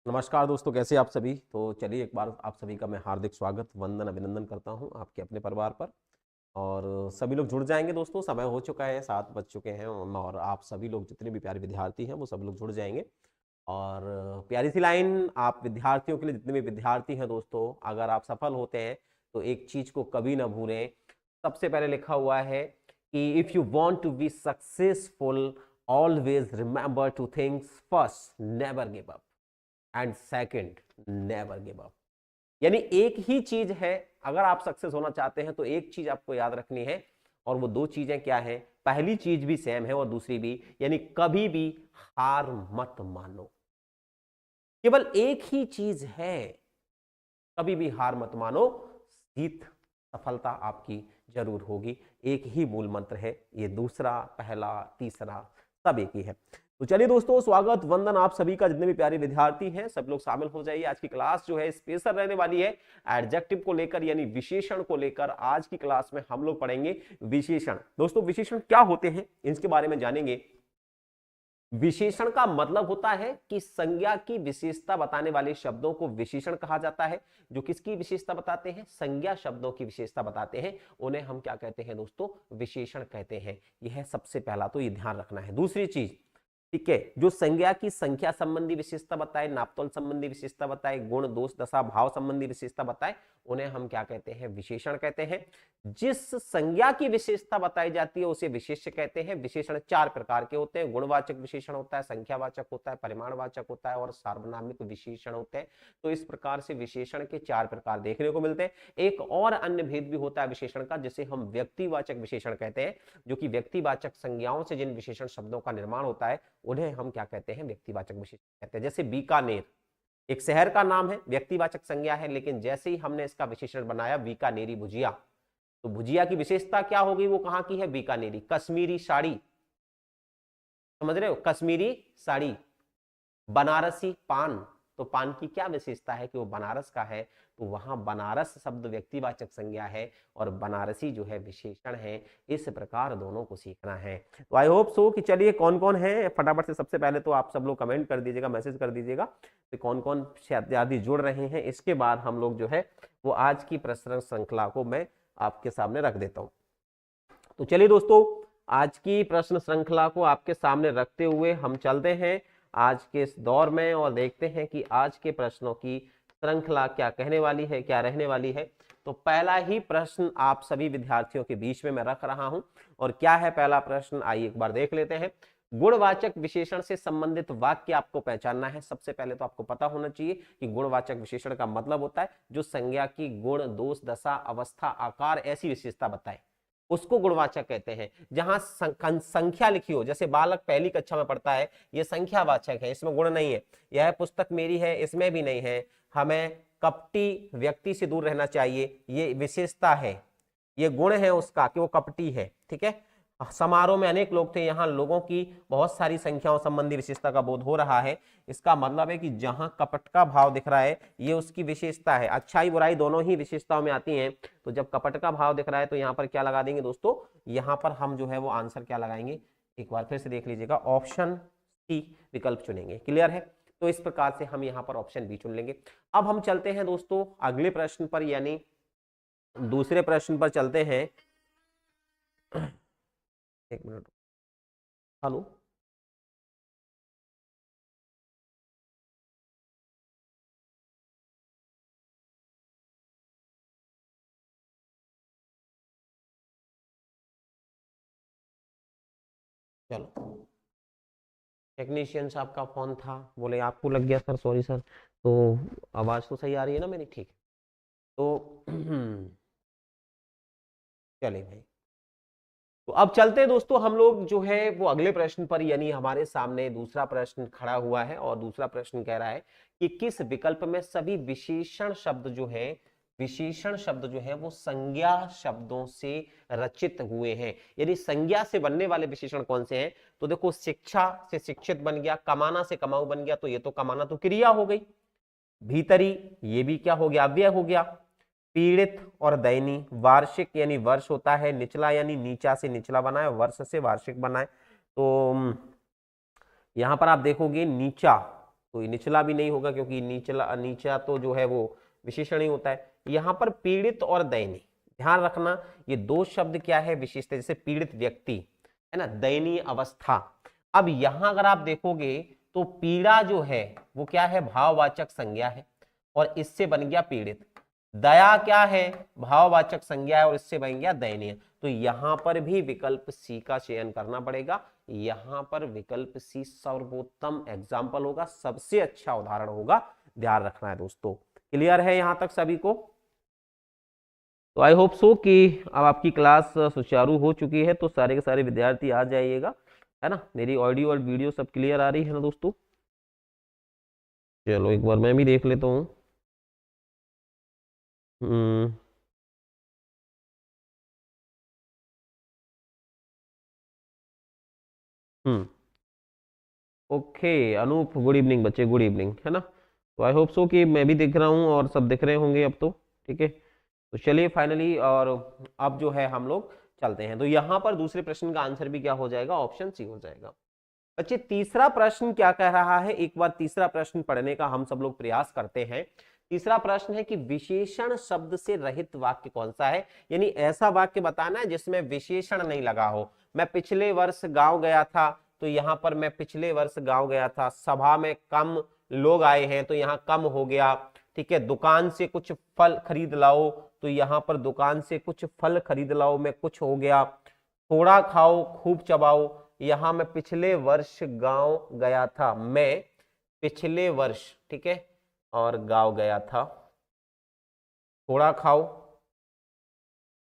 नमस्कार दोस्तों, कैसे आप सभी। तो चलिए, एक बार आप सभी का मैं हार्दिक स्वागत, वंदन, अभिनंदन करता हूं आपके अपने परिवार पर। और सभी लोग जुड़ जाएंगे दोस्तों, समय हो चुका है, 7 बज चुके हैं और आप सभी लोग जितने भी प्यारे विद्यार्थी हैं वो सब लोग जुड़ जाएंगे। और प्यारी सी लाइन आप विद्यार्थियों के लिए, जितने भी विद्यार्थी हैं दोस्तों, अगर आप सफल होते हैं तो एक चीज को कभी ना भूलें। सबसे पहले लिखा हुआ है कि if you want to be successful always remember two things first, never give up, and second, never give up. यानी एक ही चीज है, अगर आप सक्सेस होना चाहते हैं तो एक चीज आपको याद रखनी है, और वो दो चीजें क्या है। पहली चीज भी सेम है और दूसरी भी, यानी कभी भी हार मत मानो। केवल एक ही चीज है, कभी भी हार मत मानो, जीत, सफलता आपकी जरूर होगी। एक ही मूल मंत्र है ये, दूसरा, पहला, तीसरा सब एक ही है। तो चलिए दोस्तों, स्वागत, वंदन आप सभी का। जितने भी प्यारे विद्यार्थी हैं सब लोग शामिल हो जाइए। आज की क्लास जो है स्पेशल रहने वाली है, एडजेक्टिव को लेकर, यानी विशेषण को लेकर। आज की क्लास में हम लोग पढ़ेंगे विशेषण। दोस्तों, विशेषण क्या होते हैं इसके बारे में जानेंगे। विशेषण का मतलब होता है कि संज्ञा की विशेषता बताने वाले शब्दों को विशेषण कहा जाता है। जो किसकी विशेषता बताते हैं? संज्ञा शब्दों की विशेषता बताते हैं, उन्हें हम क्या कहते हैं दोस्तों? विशेषण कहते हैं। यह सबसे पहला तो ये ध्यान रखना है। दूसरी चीज, ठीक है, जो संज्ञा की संख्या संबंधी विशेषता बताए, नापतोल संबंधी विशेषता बताए, गुण, दोष, दशा, भाव संबंधी विशेषता बताए, उन्हें हम क्या कहते हैं? विशेषण कहते हैं। जिस संज्ञा की विशेषता बताई जाती है उसे विशेष्य कहते हैं। विशेषण चार प्रकार के होते हैं। गुणवाचक विशेषण होता है, संख्यावाचक होता है, परिमाणवाचक होता है और सार्वनामिक विशेषण होते हैं। तो इस प्रकार से विशेषण के चार प्रकार देखने को मिलते हैं। एक और अन्य भेद भी होता है विशेषण का, जिसे हम व्यक्तिवाचक विशेषण कहते हैं। जो कि व्यक्तिवाचक संज्ञाओं से जिन विशेषण शब्दों का निर्माण होता है उन्हें हम क्या कहते हैं? व्यक्तिवाचक विशेषण कहते हैं। जैसे बीकानेर एक शहर का नाम है, व्यक्तिवाचक संज्ञा है, लेकिन जैसे ही हमने इसका विशेषण बनाया बीकानेरी भुजिया, तो भुजिया की विशेषता क्या होगी? वो कहां की है? बीकानेरी। कश्मीरी साड़ी, समझ रहे हो? कश्मीरी साड़ी। बनारसी पान, तो पान की क्या विशेषता है? कि वो बनारस का है, तो वहां बनारस शब्द व्यक्तिवाचक संज्ञा है और बनारसी जो है विशेषण है। इस प्रकार दोनों को सीखना है। तो आई होप सो कि चलिए, कौन कौन है फटाफट से सबसे पहले तो आप सब लोग कमेंट कर दीजिएगा, मैसेज कर दीजिएगा कि कौन कौन आदि जुड़ रहे हैं। इसके बाद हम लोग जो है वो आज की प्रश्न श्रृंखला को मैं आपके सामने रख देता हूं। तो चलिए दोस्तों, आज की प्रश्न श्रृंखला को आपके सामने रखते हुए हम चलते हैं आज के इस दौर में और देखते हैं कि आज के प्रश्नों की श्रृंखला क्या कहने वाली है, क्या रहने वाली है। तो पहला ही प्रश्न आप सभी विद्यार्थियों के बीच में मैं रख रहा हूं, और क्या है पहला प्रश्न, आइए एक बार देख लेते हैं। गुणवाचक विशेषण से संबंधित वाक्य आपको पहचानना है। सबसे पहले तो आपको पता होना चाहिए कि गुणवाचक विशेषण का मतलब होता है जो संज्ञा की गुण, दोष, दशा, अवस्था, आकार ऐसी विशेषता बताए, उसको गुणवाचक कहते हैं। जहां संख्या लिखी हो, जैसे बालक पहली कक्षा में पढ़ता है, ये संख्यावाचक है, इसमें गुण नहीं है। यह पुस्तक मेरी है, इसमें भी नहीं है। हमें कपटी व्यक्ति से दूर रहना चाहिए, ये विशेषता है, ये गुण है उसका कि वो कपटी है। ठीक है, समारोह में अनेक लोग थे, यहाँ लोगों की बहुत सारी संख्याओं संबंधी विशेषता का बोध हो रहा है। इसका मतलब है कि जहां कपट का भाव दिख रहा है ये उसकी विशेषता है। अच्छाई बुराई दोनों ही विशेषताओं में आती हैं। तो जब कपट का भाव दिख रहा है तो यहाँ पर क्या लगा देंगे दोस्तों? यहाँ पर हम जो है वो आंसर क्या लगाएंगे, एक बार फिर से देख लीजिएगा, ऑप्शन सी विकल्प चुनेंगे। क्लियर है? तो इस प्रकार से हम यहाँ पर ऑप्शन बी चुन लेंगे। अब हम चलते हैं दोस्तों अगले प्रश्न पर, यानी दूसरे प्रश्न पर चलते हैं। एक मिनट, हेलो, चलो, टेक्नीशियन साहब का फोन था, बोले आपको लग गया सर, सॉरी सर। तो आवाज तो सही आ रही है ना मेरी? ठीक है। तो चले भाई, तो अब चलते हैं दोस्तों हम लोग जो है वो अगले प्रश्न पर, यानी हमारे सामने दूसरा प्रश्न खड़ा हुआ है और दूसरा प्रश्न कह रहा है कि किस विकल्प में सभी विशेषण शब्द जो है, विशेषण शब्द जो है वो संज्ञा शब्दों से रचित हुए हैं। यानी संज्ञा से बनने वाले विशेषण कौन से हैं? तो देखो, शिक्षा से शिक्षित बन गया, कमाना से कमाऊ बन गया, तो ये तो कमाना तो क्रिया हो गई। भीतरी, ये भी क्या हो गया? अव्यय हो गया। पीड़ित और दैनी, वार्षिक यानी वर्ष होता है, निचला यानी नीचा से निचला बनाए, वर्ष से वार्षिक बनाए। तो यहां पर आप देखोगे नीचा, तो निचला भी नहीं होगा क्योंकि नीचा तो जो है वो विशेषण ही होता है। यहाँ पर पीड़ित और दयनीय, ध्यान रखना ये दो शब्द क्या है, विशेषता। जैसे पीड़ित व्यक्ति है ना, दयनीय अवस्था। अब यहां अगर आप देखोगे तो पीड़ा जो है वो क्या है, भाववाचक संज्ञा है और इससे बन गया पीड़ित। दया क्या है, भाववाचक संज्ञा है और इससे बन गया दयनीय। तो यहां पर भी विकल्प सी का चयन करना पड़ेगा। यहां पर विकल्प सी सर्वोत्तम एग्जाम्पल होगा, सबसे अच्छा उदाहरण होगा, ध्यान रखना है दोस्तों। क्लियर है यहां तक सभी को? तो आई होप सो कि अब आपकी क्लास सुचारू हो चुकी है, तो सारे के सारे विद्यार्थी आ जाइएगा, है ना। मेरी ऑडियो और वीडियो सब क्लियर आ रही है ना दोस्तों? चलो एक बार मैं भी देख लेता हूँ। हम्म ओके अनूप, गुड इवनिंग बच्चे, गुड इवनिंग, है ना। तो आई होप सो कि मैं भी दिख रहा हूँ और सब दिख रहे होंगे अब तो, ठीक है। तो चलिए फाइनली, और अब जो है हम लोग चलते हैं। तो यहाँ पर दूसरे प्रश्न का आंसर भी क्या हो जाएगा, ऑप्शन सी हो जाएगा। बच्चे तीसरा प्रश्न क्या कह रहा है, एक बार तीसरा प्रश्न पढ़ने का हम सब लोग प्रयास करते हैं। तीसरा प्रश्न है कि विशेषण शब्द से रहित वाक्य कौन सा है, यानी ऐसा वाक्य बताना है जिसमें विशेषण नहीं लगा हो। मैं पिछले वर्ष गांव गया था, तो यहां पर मैं पिछले वर्ष गांव गया था। सभा में कम लोग आए हैं, तो यहां कम हो गया, ठीक है। दुकान से कुछ फल खरीद लाओ, तो यहां पर दुकान से कुछ फल खरीद लाओ में कुछ हो गया। थोड़ा खाओ खूब चबाओ, यहां मैं पिछले वर्ष गांव गया था, मैं पिछले वर्ष, ठीक है, और गांव गया था। थोड़ा खाओ,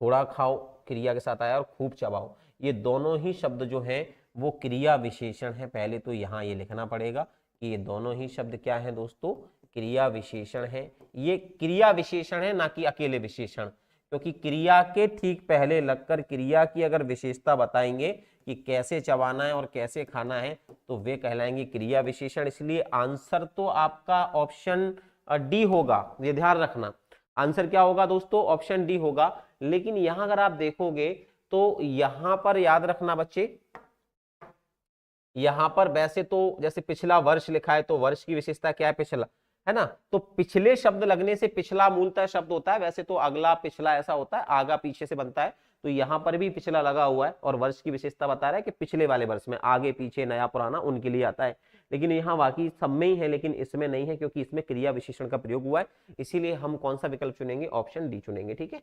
थोड़ा खाओ क्रिया के साथ आया, और खूब चबाओ, ये दोनों ही शब्द जो हैं वो क्रिया विशेषण है। पहले तो यहां ये लिखना पड़ेगा कि ये दोनों ही शब्द क्या है दोस्तों, क्रिया विशेषण है। ये क्रिया विशेषण है, ना कि अकेले विशेषण, क्योंकि क्रिया के ठीक पहले लगकर क्रिया की अगर विशेषता बताएंगे कि कैसे चबाना है और कैसे खाना है, तो वे कहलाएंगे क्रिया विशेषण। इसलिए आंसर तो आपका ऑप्शन डी होगा, ये ध्यान रखना। आंसर क्या होगा दोस्तों, ऑप्शन डी होगा। लेकिन यहां अगर आप देखोगे तो यहां पर याद रखना बच्चे, यहां पर वैसे तो जैसे पिछला वर्ष लिखा है, तो वर्ष की विशेषता क्या है, पिछला, है ना। तो पिछले शब्द लगने से पिछला मूलतः शब्द होता है, वैसे तो अगला पिछला ऐसा होता है, आगा पीछे से बनता है। तो यहां पर भी पिछला लगा हुआ है और वर्ष की विशेषता बता रहा है कि पिछले वाले वर्ष में, आगे पीछे नया पुराना उनके लिए आता है। लेकिन यहाँ बाकी सब में ही है, लेकिन इसमें नहीं है, क्योंकि इसमें क्रिया विशेषण का प्रयोग हुआ है। इसीलिए हम कौन सा विकल्प चुनेंगे, ऑप्शन डी चुनेंगे, ठीक है।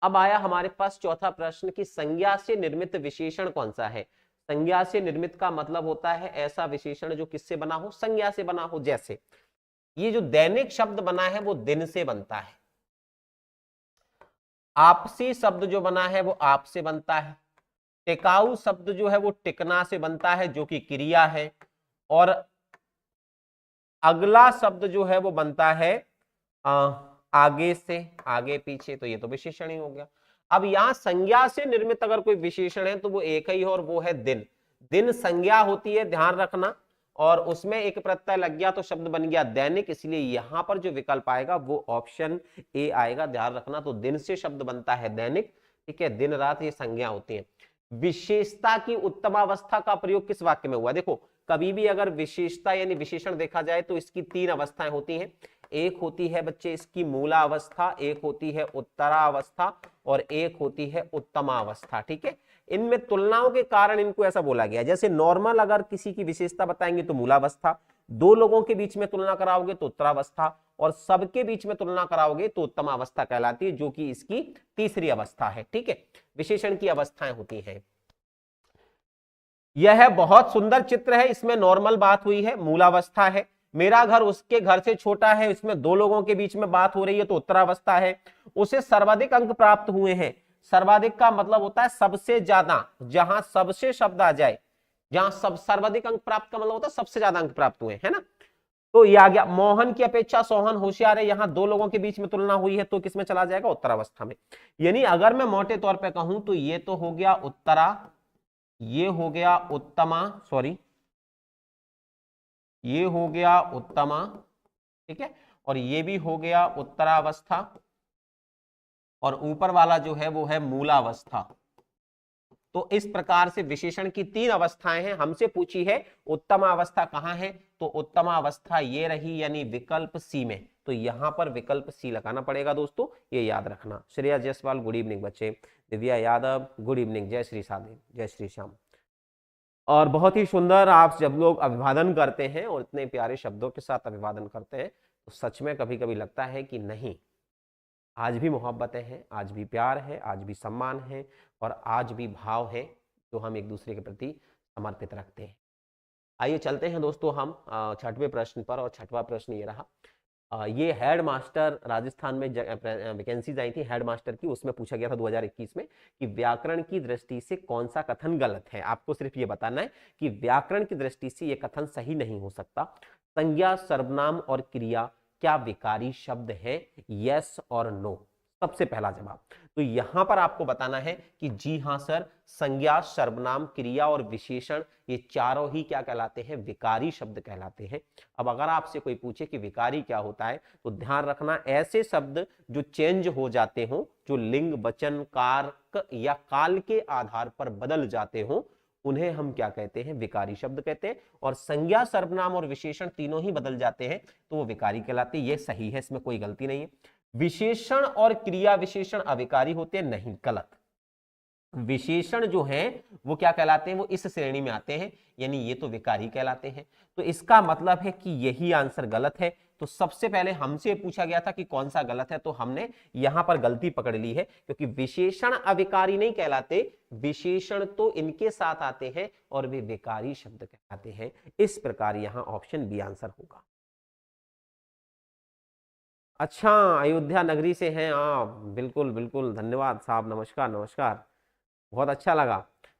अब आया हमारे पास चौथा प्रश्न कि संज्ञा से निर्मित विशेषण कौन सा है। संज्ञा से निर्मित का मतलब होता है ऐसा विशेषण जो किससे बना हो, संज्ञा से बना हो। जैसे ये जो दैनिक शब्द बना है वो दिन से बनता है, आपसी शब्द जो बना है वो आप से बनता है, टिकाऊ शब्द जो है वो टिकना से बनता है जो कि क्रिया है, और अगला शब्द जो है वो बनता है आगे से, आगे पीछे, तो ये तो विशेषण ही हो गया। अब यहां संज्ञा से निर्मित अगर कोई विशेषण है तो वो एक ही है, और वो है दिन। दिन संज्ञा होती है, ध्यान रखना, और उसमें एक प्रत्यय लग गया तो शब्द बन गया दैनिक। इसलिए यहां पर जो विकल्प आएगा वो ऑप्शन ए आएगा, ध्यान रखना। तो दिन से शब्द बनता है दैनिक, ठीक है, दिन रात ये संज्ञा होती है। विशेषता की उत्तमावस्था का प्रयोग किस वाक्य में हुआ, देखो कभी भी अगर विशेषता यानी विशेषण देखा जाए तो इसकी तीन अवस्थाएं होती हैं। एक होती है बच्चे इसकी मूलावस्था, एक होती है उत्तरावस्था, और एक होती है उत्तमावस्था, ठीक है। इनमें तुलनाओं के कारण इनको ऐसा बोला गया। जैसे नॉर्मल अगर किसी की विशेषता बताएंगे तो मूलावस्था, दो लोगों के बीच में तुलना कराओगे तो उत्तरावस्था, और सबके बीच में तुलना कराओगे तो उत्तमावस्था कहलाती है, जो कि इसकी तीसरी अवस्था है, ठीक है। विशेषण की अवस्थाएं होती हैं। यह बहुत सुंदर चित्र है, इसमें नॉर्मल बात हुई है, मूलावस्था है। मेरा घर उसके घर से छोटा है, इसमें दो लोगों के बीच में बात हो रही है, तो उत्तरावस्था है। उसे सर्वाधिक अंक प्राप्त हुए हैं, सर्वाधिक का मतलब होता है सबसे ज्यादा, जहां सबसे शब्द आ जाए, जहां सब सर्वाधिक अंक प्राप्त का मतलब होता है सबसे ज्यादा अंक प्राप्त हुए, है ना। तो ये आ गया, मोहन की अपेक्षा सोहन होशियार है, यहां दो लोगों के बीच में तुलना हुई है, तो किसमें चला जाएगा, उत्तरावस्था में। यानी अगर मैं मोटे तौर पे कहूं तो ये तो हो गया उत्तरा, ये हो गया उत्तमा, सॉरी ये हो गया उत्तमा, ठीक है, और ये भी हो गया उत्तरावस्था, और ऊपर वाला जो है वो है मूलावस्था, तो इस प्रकार से विशेषण की 3 अवस्थाएं हैं, हमसे पूछी है उत्तम अवस्था कहां है, तो उत्तम अवस्था ये रही यानी विकल्प सी में, तो यहां पर विकल्प सी लगाना पड़ेगा दोस्तों, ये याद रखना। श्रेया जायसवाल गुड इवनिंग बच्चे, दिव्या यादव गुड इवनिंग, जय श्री सादी, जय श्री श्याम। और बहुत ही सुंदर, आप जब लोग अभिवादन करते हैं और इतने प्यारे शब्दों के साथ अभिवादन करते हैं तो सच में कभी कभी लगता है कि नहीं, आज भी मोहब्बतें हैं, आज भी प्यार है, आज भी सम्मान है और आज भी भाव है जो हम एक दूसरे के प्रति समर्पित रखते हैं। आइए चलते हैं दोस्तों हम 6वें प्रश्न पर, और 6वां प्रश्न ये रहा। ये हेड मास्टर राजस्थान में वैकेंसीज आई थी हेड मास्टर की, उसमें पूछा गया था 2021 में कि व्याकरण की दृष्टि से कौन सा कथन गलत है। आपको सिर्फ ये बताना है कि व्याकरण की दृष्टि से ये कथन सही नहीं हो सकता। संज्ञा, सर्वनाम और क्रिया क्या विकारी शब्द है, यस और नो, सबसे पहला जवाब। तो यहां पर आपको बताना है कि जी हां सर, संज्ञा, सर्वनाम, क्रिया और विशेषण ये चारों ही क्या कहलाते हैं, विकारी शब्द कहलाते हैं। अब अगर आपसे कोई पूछे कि विकारी क्या होता है, तो ध्यान रखना ऐसे शब्द जो चेंज हो जाते हो, जो लिंग, वचन, कारक या काल के आधार पर बदल जाते हो, उन्हें हम क्या कहते हैं, विकारी शब्द कहते हैं। और संज्ञा, सर्वनाम और विशेषण तीनों ही बदल जाते हैं तो वो विकारी कहलाते हैं, ये सही है, इसमें कोई गलती नहीं है। विशेषण और क्रिया विशेषण अविकारी होते हैं, नहीं, गलत। विशेषण जो हैं वो क्या कहलाते हैं, वो इस श्रेणी में आते हैं, यानी ये तो विकारी कहलाते हैं। तो इसका मतलब है कि यही आंसर गलत है। तो सबसे पहले हमसे पूछा गया था कि कौन सा गलत है, तो हमने यहां पर गलती पकड़ ली है, क्योंकि विशेषण अविकारी नहीं कहलाते, विशेषण तो इनके साथ आते हैं और वे विकारी शब्द कहलाते हैं। इस प्रकार यहां ऑप्शन बी आंसर होगा। अच्छा, अयोध्या नगरी से हैं आप, बिल्कुल बिल्कुल, धन्यवाद साहब, नमस्कार नमस्कार, बहुत अच्छा लगा।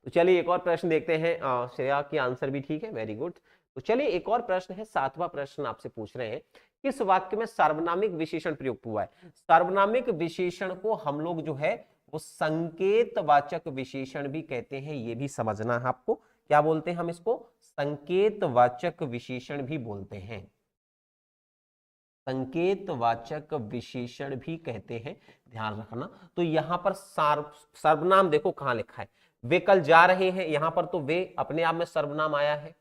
तो चलिए एक और प्रश्न देखते हैं। श्रेया की आंसर भी ठीक है, वेरी गुड। तो चलिए एक और प्रश्न है, 7वां प्रश्न आपसे पूछ रहे हैं, किस वाक्य में सार्वनामिक विशेषण प्रयुक्त हुआ है। सार्वनामिक विशेषण को हम लोग जो है वो संकेतवाचक विशेषण भी कहते हैं, ये भी समझना है आपको। क्या बोलते हैं हम इसको, संकेतवाचक विशेषण भी बोलते हैं, संकेतवाचक विशेषण भी कहते हैं, ध्यान रखना। तो यहां पर सर्वनाम देखो कहां लिखा है, वे कल जा रहे हैं, यहां पर तो वे अपने आप में सर्वनाम आया है।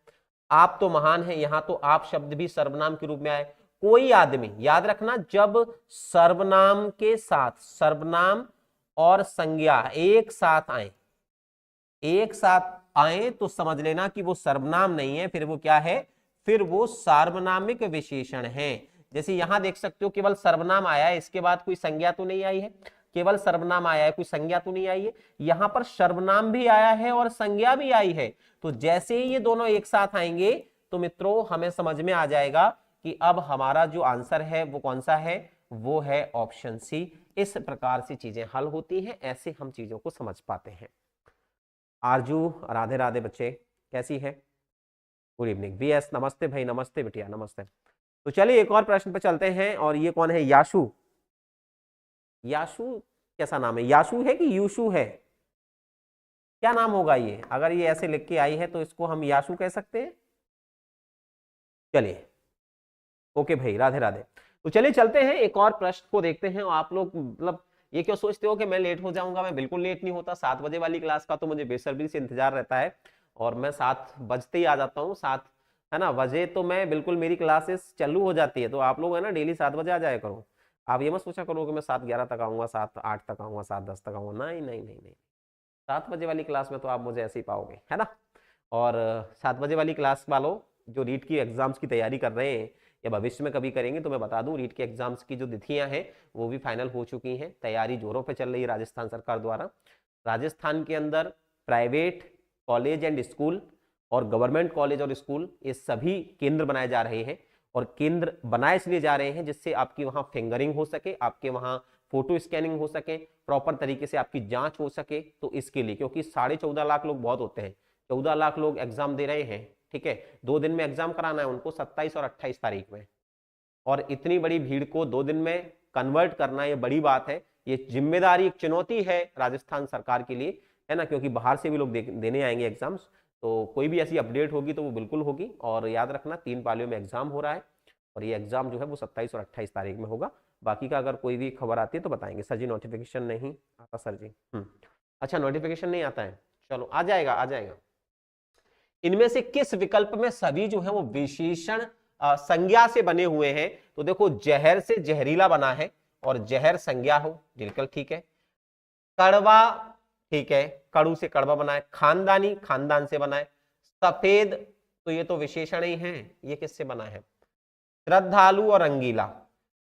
आप तो महान है, यहां तो आप शब्द भी सर्वनाम के रूप में आए। कोई आदमी, याद रखना, जब सर्वनाम के साथ सर्वनाम और संज्ञा एक साथ आए, एक साथ आए तो समझ लेना कि वो सर्वनाम नहीं है, फिर वो क्या है, फिर वो सार्वनामिक विशेषण है। जैसे यहां देख सकते हो केवल सर्वनाम आया है, इसके बाद कोई संज्ञा तो नहीं आई है, केवल सर्वनाम आया है, कोई संज्ञा तो नहीं आई है। यहां पर सर्वनाम भी आया है और संज्ञा भी आई है, तो जैसे ही ये दोनों एक साथ आएंगे तो मित्रों हमें समझ में आ जाएगा कि अब हमारा जो आंसर है वो कौन सा है, वो है ऑप्शन सी। इस प्रकार से चीजें हल होती हैं, ऐसे हम चीजों को समझ पाते हैं। आरजू, राधे राधे बच्चे, कैसी है, गुड इवनिंग। वीएस, नमस्ते भाई, नमस्ते बिटिया, नमस्ते। तो चलिए एक और प्रश्न पे चलते हैं, और ये कौन है, याशु। याशु कैसा नाम है, याशु है कि यूशु है, क्या नाम होगा ये, अगर ये ऐसे लिख के आई है तो इसको हम याशु कह सकते हैं। चलिए ओके भाई, राधे राधे। तो चलिए चलते हैं एक और प्रश्न को देखते हैं। आप लोग मतलब ये क्यों सोचते हो कि मैं लेट हो जाऊंगा, मैं बिल्कुल लेट नहीं होता। 7 बजे वाली क्लास का तो मुझे बेसब्री से इंतजार रहता है, और मैं 7 बजते ही आ जाता हूँ। 7 है ना बजे तो मैं बिल्कुल, मेरी क्लासेस चालू हो जाती है। तो आप लोग है ना डेली 7 बजे आ जाया करो। आप ये मत सोचा करो कि मैं 7:11 तक आऊंगा, 7:08 तक आऊंगा, 7:10 तक आऊंगा, नहीं नहीं नहीं नहीं। 7 बजे वाली क्लास में तो आप मुझे ऐसे ही पाओगे, है ना। और 7 बजे वाली क्लास वालों जो रीट की एग्जाम्स की तैयारी कर रहे हैं या भविष्य में कभी करेंगे, तो मैं बता दूं रीट के एग्जाम्स की जो तिथियां हैं वो भी फाइनल हो चुकी हैं। तैयारी जोरों पे चल रही है राजस्थान सरकार द्वारा। राजस्थान के अंदर प्राइवेट कॉलेज एंड स्कूल और गवर्नमेंट कॉलेज और स्कूल, ये सभी केंद्र बनाए जा रहे हैं। और केंद्र बनाए इसलिए जा रहे हैं जिससे आपकी वहां फिंगरिंग हो सके, आपके वहां फोटो स्कैनिंग हो सके, प्रॉपर तरीके से आपकी जांच हो सके। तो इसके लिए, क्योंकि 14.5 लाख लोग बहुत होते हैं, 14 लाख लोग एग्जाम दे रहे हैं, ठीक है। 2 दिन में एग्जाम कराना है उनको, 27 और 28 तारीख में। और इतनी बड़ी भीड़ को 2 दिन में कन्वर्ट करना, ये बड़ी बात है। ये जिम्मेदारी, एक चुनौती है राजस्थान सरकार के लिए, है ना, क्योंकि बाहर से भी लोग देने आएंगे एग्जाम्स। तो कोई भी ऐसी अपडेट होगी तो वो बिल्कुल होगी। और याद रखना 3 पालियों में एग्जाम हो रहा है, और ये एग्जाम जो है वो 27 और 28 तारीख में होगा। बाकी का अगर कोई भी खबर आती है तो बताएंगे। सर जी नोटिफिकेशन नहीं आता सर जी। अच्छा, नोटिफिकेशन नहीं आता है, चलो आ जाएगा, आ जाएगा। इनमें से किस विकल्प में सभी जो है वो विशेषण संज्ञा से बने हुए हैं? तो देखो, जहर से जहरीला बना है और जहर संज्ञा हो, बिल्कुल ठीक है। कड़वा, ठीक है, कड़ू से कड़वा बना है। खानदानी, खानदान से बना है। सफेद, तो ये तो विशेषण ही है, ये किससे बना है? श्रद्धालु और रंगीला,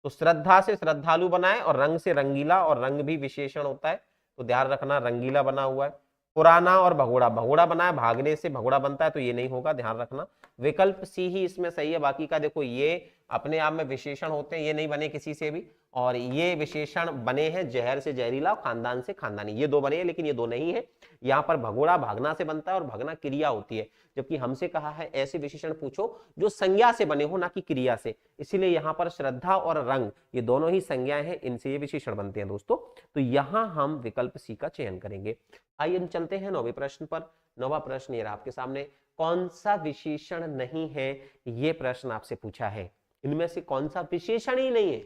तो श्रद्धा से श्रद्धालु बना है और रंग से रंगीला, और रंग भी विशेषण होता है, तो ध्यान रखना रंगीला बना हुआ है। पुराना और भगोड़ा, भगोड़ा बना है, भागने से भगोड़ा बनता है, तो ये नहीं होगा, ध्यान रखना। विकल्प सी ही इसमें सही है, बाकी का देखो ये अपने आप में विशेषण होते हैं, ये नहीं बने किसी से भी, और ये विशेषण बने हैं जहर से जहरीला, खानदान से खानदानी, ये दो बने हैं, लेकिन ये दो नहीं है। यहाँ पर भगोड़ा भागना से बनता है और भगना क्रिया होती है, जबकि हमसे कहा है ऐसे विशेषण पूछो जो संज्ञा से बने हो, ना कि क्रिया से। इसीलिए यहाँ पर श्रद्धा और रंग ये दोनों ही संज्ञाएं हैं, इनसे ये विशेषण बनते हैं दोस्तों। तो यहाँ हम विकल्प सी का चयन करेंगे। आइए चलते हैं 9वें प्रश्न पर। 9वां प्रश्न ये रहा आपके सामने, कौन सा विशेषण नहीं है? ये प्रश्न आपसे पूछा है, इनमें से कौन सा विशेषण ही नहीं है?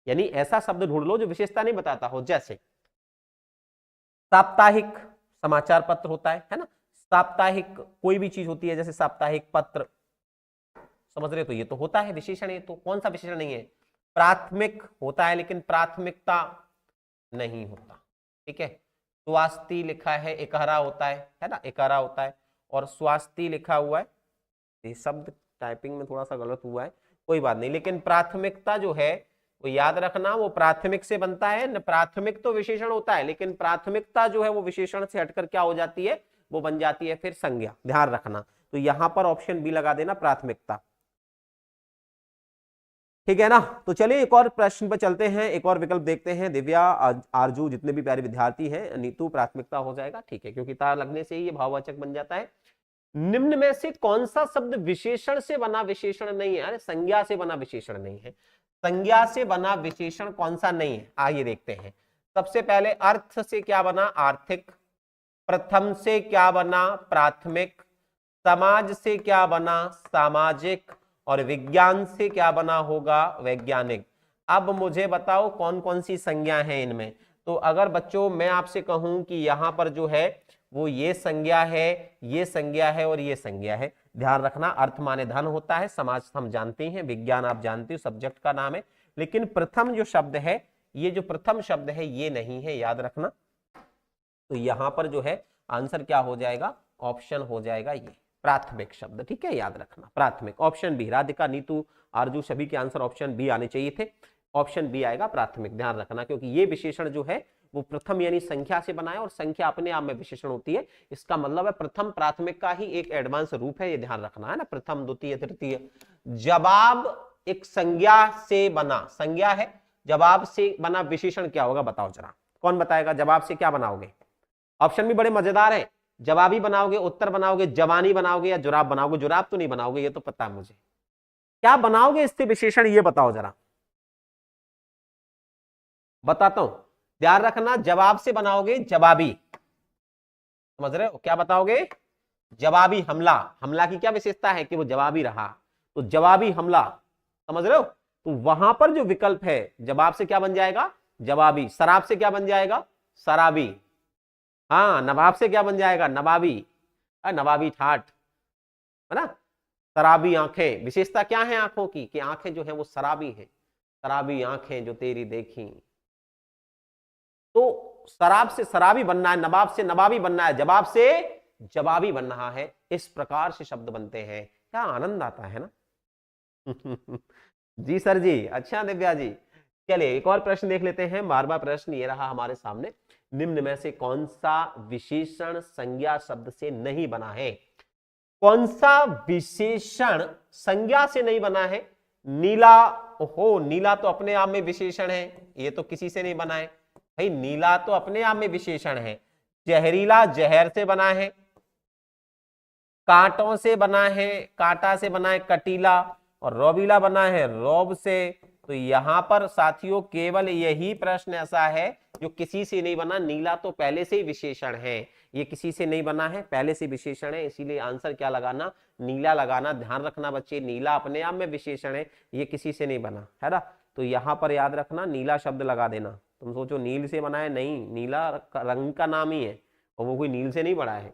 यानी ऐसा शब्द ढूंढ लो जो विशेषता नहीं बताता हो। जैसे साप्ताहिक समाचार पत्र होता है ना, साप्ताहिक कोई भी चीज होती है, जैसे साप्ताहिक पत्र, समझ रहे हो? तो ये तो होता है विशेषण, ये तो कौन सा विशेषण नहीं है? प्राथमिक होता है, लेकिन प्राथमिकता नहीं होता, ठीक है। स्वास्थ्य लिखा है, एकहरा होता है ना, एकहरा होता है, और स्वास्थ्य लिखा हुआ है, ये शब्द टाइपिंग में थोड़ा सा गलत हुआ है, कोई बात नहीं, लेकिन प्राथमिकता जो है वो याद रखना, वो प्राथमिक से बनता है न। प्राथमिक तो विशेषण होता है, लेकिन प्राथमिकता जो है वो विशेषण से हटकर क्या हो जाती है? वो बन जाती है फिर संज्ञा, ध्यान रखना। तो यहां पर ऑप्शन बी लगा देना, प्राथमिकता, ठीक है ना। तो चलिए एक और प्रश्न पर चलते हैं, एक और विकल्प देखते हैं। दिव्या, आरजू, जितने भी प्यारे विद्यार्थी हैं, नीतू, प्राथमिकता हो जाएगा, ठीक है, क्योंकि तार लगने से ही ये भाववाचक बन जाता है। निम्न में से कौन सा शब्द विशेषण से बना विशेषण नहीं है? अरे संज्ञा से बना विशेषण नहीं है। संज्ञा से बना विशेषण कौन सा नहीं है? आइए देखते हैं। सबसे पहले अर्थ से क्या बना? आर्थिक। प्रथम से क्या बना? प्राथमिक। समाज से क्या बना? सामाजिक। और विज्ञान से क्या बना होगा? वैज्ञानिक। अब मुझे बताओ कौन कौन सी संज्ञा है इनमें। तो अगर बच्चों मैं आपसे कहूं कि यहां पर जो है वो ये संज्ञा है, ये संज्ञा है और ये संज्ञा है, ध्यान रखना। अर्थ माने धन होता है, समाज हम जानते हैं, विज्ञान आप जानते हो सब्जेक्ट का नाम है, लेकिन प्रथम जो शब्द है, ये जो प्रथम शब्द है ये नहीं है, याद रखना। तो यहां पर जो है आंसर क्या हो जाएगा? ऑप्शन हो जाएगा ये प्राथमिक शब्द, ठीक है, याद रखना प्राथमिक। ऑप्शन बी, राधिका, नीतू, आरजू, सभी के आंसर ऑप्शन बी आने चाहिए थे। ऑप्शन बी आएगा प्राथमिक, ध्यान रखना, क्योंकि ये विशेषण जो है वो प्रथम यानी संख्या से बना है, और संख्या अपने आप में विशेषण होती है। इसका मतलब है प्रथम प्राथमिक का ही एक एडवांस रूप है, ये ध्यान रखना है ना, प्रथम, द्वितीय, तृतीय। जवाब एक संज्ञा से बना, संज्ञा है, जवाब से बना विशेषण क्या होगा? बताओ जरा, कौन बताएगा? जवाब से क्या बनाओगे? ऑप्शन भी बड़े मजेदार है। जवाबी बनाओगे, उत्तर बनाओगे, जवानी बनाओगे, या जुराब बनाओगे? जुराब तो नहीं बनाओगे, ये तो पता है मुझे। क्या बनाओगे इससे विशेषण, ये बताओ जरा, बताता हूं, ध्यान रखना। जवाब से बनाओगे जवाबी, समझ रहे हो? क्या बताओगे? जवाबी हमला। हमला की क्या विशेषता है? कि वो जवाबी रहा, तो जवाबी हमला, समझ रहे हो? तो वहां पर जो विकल्प है, जवाब से क्या बन जाएगा? जवाबी। शराब से क्या बन जाएगा? शराबी। हाँ, नवाब से क्या बन जाएगा? नवाबी। नवाबी ठाठ, है ना। शराबी आंखें, विशेषता क्या है आंखों की? कि आंखें जो है वो शराबी हैं, शराबी आंखें जो तेरी देखी। तो शराब से शराबी बनना है, नवाब से नवाबी बनना है, जवाब से जवाबी बन रहा है, इस प्रकार से शब्द बनते हैं। क्या आनंद आता है ना। जी सर जी, अच्छा दिव्या जी। चलिए एक और प्रश्न देख लेते हैं। 12वां प्रश्न ये रहा हमारे सामने, निम्न में से कौन सा विशेषण संज्ञा शब्द से नहीं बना है? कौन सा विशेषण संज्ञा से नहीं बना है? नीला, हो, नीला तो अपने आप में विशेषण है, ये तो किसी से नहीं बना है भाई, नीला तो अपने आप में विशेषण है। जहरीला जहर से बना है, कांटों से बना है, कांटा से बना है कटीला, और रोबीला बना है रौब से। तो यहां पर साथियों केवल यही प्रश्न ऐसा है जो किसी से नहीं बना। नीला तो पहले से ही विशेषण है, ये किसी से नहीं बना है, पहले से विशेषण है, इसीलिए आंसर क्या लगाना? नीला लगाना। ध्यान रखना बच्चे, नीला अपने आप में विशेषण है, ये किसी से नहीं बना, है ना। तो यहां पर याद रखना, नीला शब्द लगा देना। तुम सोचो नील से बना है, नहीं, नीला रंग का नाम ही है, और वो कोई नील से नहीं बड़ा है।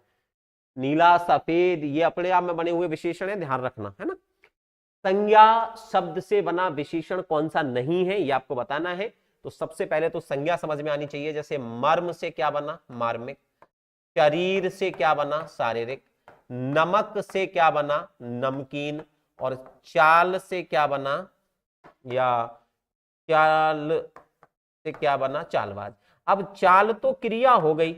नीला, सफेद, ये अपने आप में बने हुए विशेषण है, ध्यान रखना है ना। संज्ञा शब्द से बना विशेषण कौन सा नहीं है, ये आपको बताना है। तो सबसे पहले तो संज्ञा समझ में आनी चाहिए। जैसे मर्म से क्या बना, मार्मिक। शरीर से क्या बना, शारीरिक। नमक से क्या बना, नमकीन। और चाल से क्या बना, या चाल से क्या बना, चालबाज। अब चाल तो क्रिया हो गई,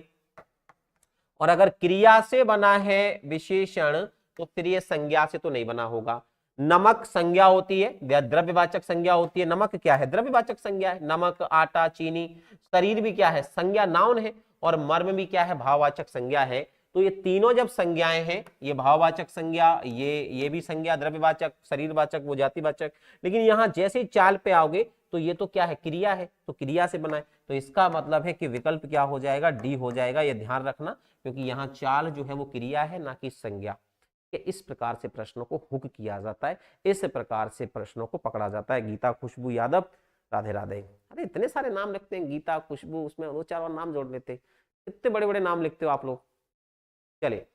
और अगर क्रिया से बना है विशेषण तो फिर ये संज्ञा से तो नहीं बना होगा। नमक संज्ञा होती है, द्रव्यवाचक संज्ञा होती है। नमक क्या है, द्रव्यवाचक संज्ञा है। नमक, आटा, चीनी। शरीर भी क्या है, संज्ञा, नाउन है। और मर्म भी क्या है, भाववाचक संज्ञा है। तो ये तीनों जब संज्ञाएं हैं, ये भाववाचक संज्ञा, ये भी संज्ञा, द्रव्यवाचक, शरीरवाचक, वो जातिवाचक। लेकिन यहां जैसे ही चाल पे आओगे तो ये तो क्या है, क्रिया है, तो क्रिया से बना है। तो इसका मतलब है कि विकल्प क्या हो जाएगा, डी हो जाएगा। ये ध्यान रखना, क्योंकि यहाँ चाल जो है वो क्रिया है, ना कि संज्ञा। इस प्रकार से प्रश्नों को हुक किया जाता है, इस प्रकार से प्रश्नों को पकड़ा जाता है। गीता खुशबू यादव, राधे राधे। अरे इतने सारे नाम लिखते हैं, गीता, खुशबू, उसमें दो चार और नाम जोड़ लेते, इतने बड़े बड़े नाम लिखते हो आप लोग। चलिए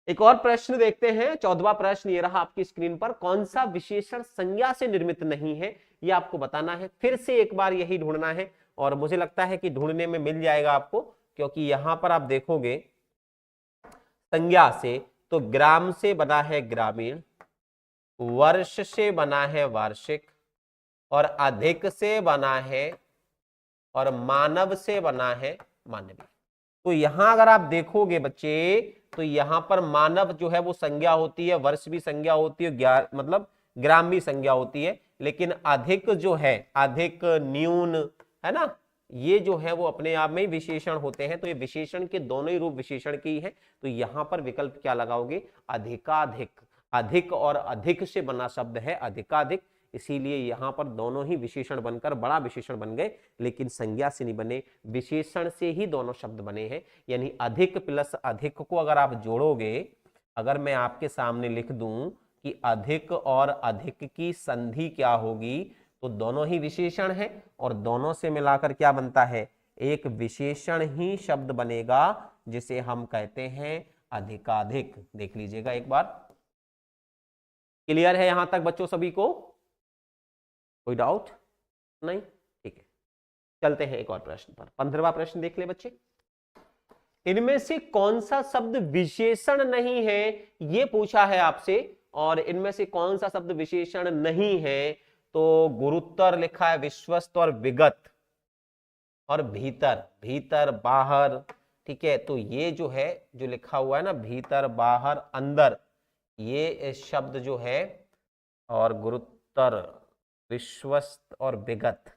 एक और प्रश्न देखते हैं। 14वां प्रश्न ये रहा आपकी स्क्रीन पर। कौन सा विशेषण संज्ञा से निर्मित नहीं है, ये आपको बताना है। फिर से एक बार यही ढूंढना है, और मुझे लगता है कि ढूंढने में मिल जाएगा आपको, क्योंकि यहां पर आप देखोगे संज्ञा से तो ग्राम से बना है ग्रामीण, वर्ष से बना है वार्षिक, और अधिक से बना है, और मानव से बना है मानवीय। तो यहां अगर आप देखोगे बच्चे, तो यहां पर मानव जो है वो संज्ञा होती है, वर्ष भी संज्ञा होती है, मतलब ग्राम भी संज्ञा होती है। लेकिन अधिक जो है, अधिक, न्यून, है ना, ये जो है वो अपने आप में ही विशेषण होते हैं। तो ये विशेषण के दोनों ही रूप विशेषण के ही है। तो यहां पर विकल्प क्या लगाओगे, अधिकाधिक। अधिक और अधिक से बना शब्द है अधिकाधिक, इसीलिए यहां पर दोनों ही विशेषण बनकर बड़ा विशेषण बन गए, लेकिन संज्ञा से नहीं बने, विशेषण से ही दोनों शब्द बने हैं। यानी अधिक प्लस अधिक को अगर आप जोड़ोगे, अगर मैं आपके सामने लिख दूं कि अधिक और अधिक की संधि क्या होगी, तो दोनों ही विशेषण है, और दोनों से मिलाकर क्या बनता है, एक विशेषण ही शब्द बनेगा, जिसे हम कहते हैं अधिकाधिक। देख लीजिएगा एक बार। क्लियर है यहां तक बच्चों सभी को, कोई डाउट नहीं? ठीक है, चलते हैं एक और प्रश्न पर। 15वां प्रश्न देख ले बच्चे। इनमें से कौन सा शब्द विशेषण नहीं है, यह पूछा है आपसे। और इनमें से कौन सा शब्द विशेषण नहीं है, तो गुरुत्तर लिखा है, विश्वस्त और विगत, और भीतर, भीतर बाहर। ठीक है, तो ये जो है, जो लिखा हुआ है ना, भीतर बाहर अंदर, ये शब्द जो है, और गुरुत्तर, विश्वस्त और विगत।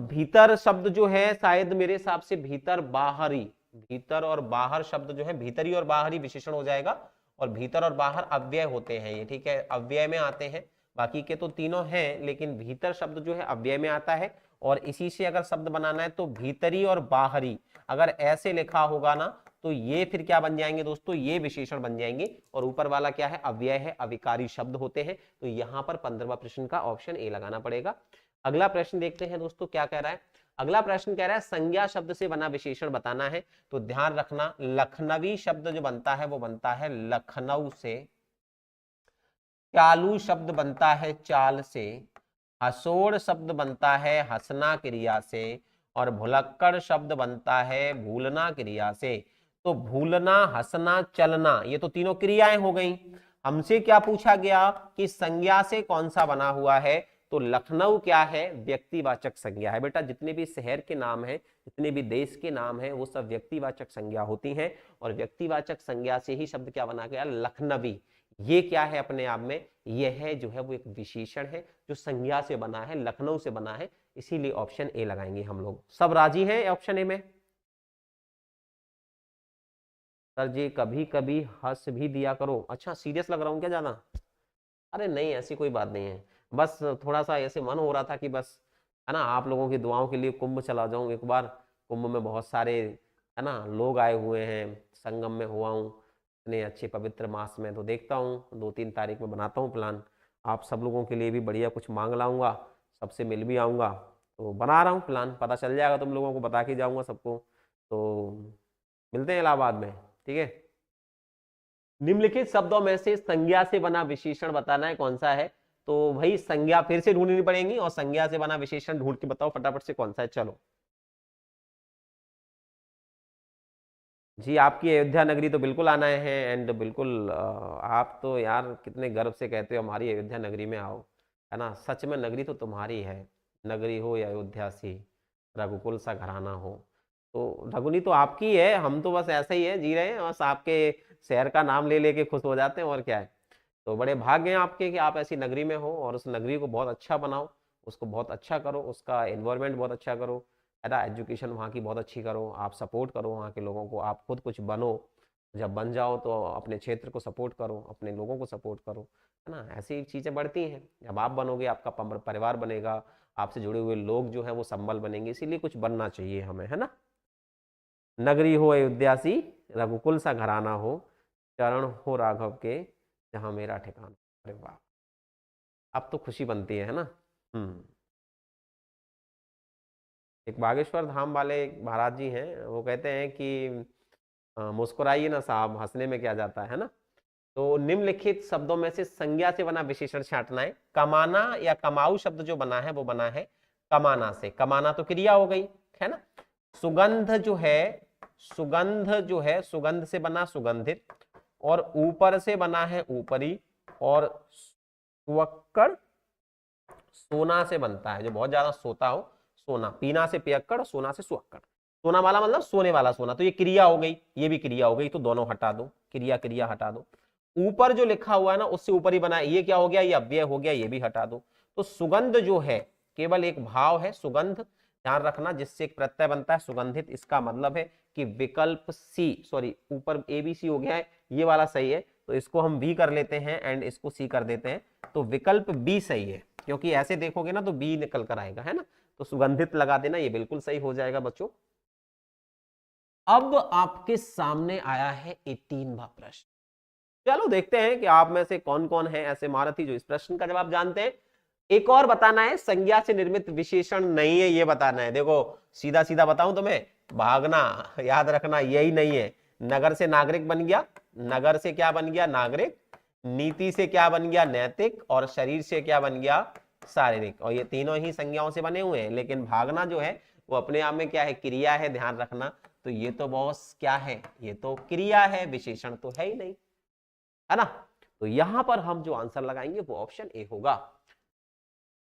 भीतर शब्द जो है, शायद मेरे हिसाब से भीतर बाहरी, भीतर और बाहर शब्द जो है, भीतरी और बाहरी विशेषण हो जाएगा। और भीतर और बाहर अव्यय होते हैं ये, ठीक है, अव्यय में आते हैं। बाकी के तो तीनों हैं, लेकिन भीतर शब्द जो है अव्यय में आता है। और इसी से अगर शब्द बनाना है तो भीतरी और बाहरी, अगर ऐसे लिखा होगा ना, तो ये फिर क्या बन जाएंगे दोस्तों, ये विशेषण बन जाएंगे। और ऊपर वाला क्या है, अव्यय है, अविकारी शब्द होते हैं। तो यहां पर 15वां प्रश्न का ऑप्शन ए लगाना पड़ेगा। अगला प्रश्न देखते हैं दोस्तों क्या कह रहा है। अगला प्रश्न कह रहा है संज्ञा शब्द से बना विशेषण बताना है। तो ध्यान रखना, लखनवी शब्द जो बनता है वो बनता है लखनऊ से। चालू शब्द बनता है चाल से। हसोड़ शब्द बनता है हंसना क्रिया से। और भुलक्कड़ शब्द बनता है भूलना क्रिया से। तो भूलना, हंसना, चलना, ये तो तीनों क्रियाएं हो गई। हमसे क्या पूछा गया कि संज्ञा से कौन सा बना हुआ है, तो लखनऊ क्या है, व्यक्तिवाचक संज्ञा है। बेटा जितने भी शहर के नाम हैं, जितने भी देश के नाम हैं, वो सब व्यक्तिवाचक संज्ञा होती हैं। और व्यक्तिवाचक संज्ञा से ही शब्द क्या बना गया, लखनवी। ये क्या है अपने आप में, यह है जो है वो एक विशेषण है, जो संज्ञा से बना है, लखनऊ से बना है। इसीलिए ऑप्शन ए लगाएंगे हम लोग। सब राजी हैं ऑप्शन ए में? सर जी कभी कभी हंस भी दिया करो। अच्छा सीरियस लग रहा हूं क्या ज्यादा? अरे नहीं, ऐसी कोई बात नहीं है, बस थोड़ा सा ऐसे मन हो रहा था कि बस, है ना, आप लोगों की दुआओं के लिए कुंभ चला जाऊं एक बार। कुंभ में बहुत सारे, है ना, लोग आए हुए हैं, संगम में हुआ हूँ इतने अच्छे पवित्र मास में। तो देखता हूँ 2-3 तारीख में बनाता हूँ प्लान, आप सब लोगों के लिए भी बढ़िया कुछ मांग लाऊंगा, सबसे मिल भी आऊंगा। तो बना रहा हूँ प्लान, पता चल जाएगा तुम लोगों को, बता के जाऊंगा सबको। तो मिलते हैं इलाहाबाद में, ठीक है। निम्नलिखित शब्दों में से संज्ञा से बना विशेषण बताना है कौन सा है। तो भाई संज्ञा फिर से ढूंढनी पड़ेगी, और संज्ञा से बना विशेषण ढूंढ के बताओ फटाफट से कौन सा है। चलो जी, आपकी अयोध्या नगरी तो बिल्कुल आना है, एंड बिल्कुल आप तो यार कितने गर्व से कहते हो हमारी अयोध्या नगरी में आओ, है ना। सच में नगरी तो तुम्हारी है, नगरी हो या अयोध्या सी, रघुकुल सा घराना हो। तो रघुनी तो आपकी है, हम तो बस ऐसे ही है, जी रहे हैं बस, आपके शहर का नाम ले लेके खुश हो जाते हैं, और क्या है। तो बड़े भाग्य हैं आपके कि आप ऐसी नगरी में हो, और उस नगरी को बहुत अच्छा बनाओ, उसको बहुत अच्छा करो, उसका एनवायरनमेंट बहुत अच्छा करो, है ना। एजुकेशन वहाँ की बहुत अच्छी करो, आप सपोर्ट करो वहाँ के लोगों को, आप खुद कुछ बनो। जब बन जाओ तो अपने क्षेत्र को सपोर्ट करो, अपने लोगों को सपोर्ट करो, है ना। ऐसी चीज़ें बढ़ती हैं, जब आप बनोगे आपका परिवार बनेगा, आपसे जुड़े हुए लोग जो हैं वो संबल बनेंगे, इसीलिए कुछ बनना चाहिए हमें, है ना। नगरी हो अयोध्या सी, रघुकुल सा घराना हो, चरण हो राघव के, जहाँ मेरा ठिकाना। अरे वाह, अब तो खुशी बनती है ना। हम्म। एक बागेश्वर धाम वाले एक महाराज जी हैं, वो कहते हैं कि मुस्कुराइए ना साहब, हंसने में क्या जाता है ना। तो निम्नलिखित शब्दों में से संज्ञा से बना विशेषण छांटना है। कमाना या कमाऊ शब्द जो बना है वो बना है कमाना से। कमाना तो क्रिया हो गई, है ना। सुगंध जो है, सुगंध जो है, सुगंध से बना सुगंधित, और ऊपर से बना है ऊपरी, और सुअक्कड़ सोना से बनता है, जो बहुत ज्यादा सोता हो, सोना। पीना से पियक्कड़, सोना से सुअक्कड़। सोना वाला मतलब सोने वाला सोना, तो ये क्रिया हो गई, ये भी क्रिया हो गई, तो दोनों हटा दो, क्रिया क्रिया हटा दो। ऊपर जो लिखा हुआ है ना उससे ऊपर ही बना है, ये क्या हो गया, ये अव्यय हो गया, ये भी हटा दो। तो सुगंध जो है केवल एक भाव है, सुगंध, ध्यान रखना, जिससे एक प्रत्यय बनता है सुगंधित। इसका मतलब है कि विकल्प सी, सॉरी ऊपर ए बी सी हो गया है, ये वाला सही है, तो इसको हम बी कर लेते हैं एंड इसको सी कर देते हैं, तो विकल्प बी सही है, क्योंकि ऐसे देखोगे ना तो बी निकल कर आएगा, है ना। तो सुगंधित लगा देना, ये बिल्कुल सही हो जाएगा बच्चों। अब आपके सामने आया है 18वां प्रश्न। चलो देखते हैं कि आप में से कौन कौन है ऐसे महारथी जो इस प्रश्न का जवाब जानते हैं। एक और बताना है, संज्ञा से निर्मित विशेषण नहीं है, ये बताना है। देखो सीधा सीधा बताऊं तुम्हें, भागना, याद रखना, यही नहीं है। नगर से नागरिक बन गया, नगर से क्या बन गया, नागरिक। नीति से क्या बन गया, नैतिक। और शरीर से क्या बन गया, शारीरिक। और ये तीनों ही संज्ञाओं से बने हुए हैं, लेकिन भागना जो है वो अपने आप में क्या है, क्रिया है, ध्यान रखना। तो ये तो बॉस क्या है, ये तो क्रिया है, विशेषण तो है ही नहीं, है ना। तो यहां पर हम जो आंसर लगाएंगे वो ऑप्शन ए होगा।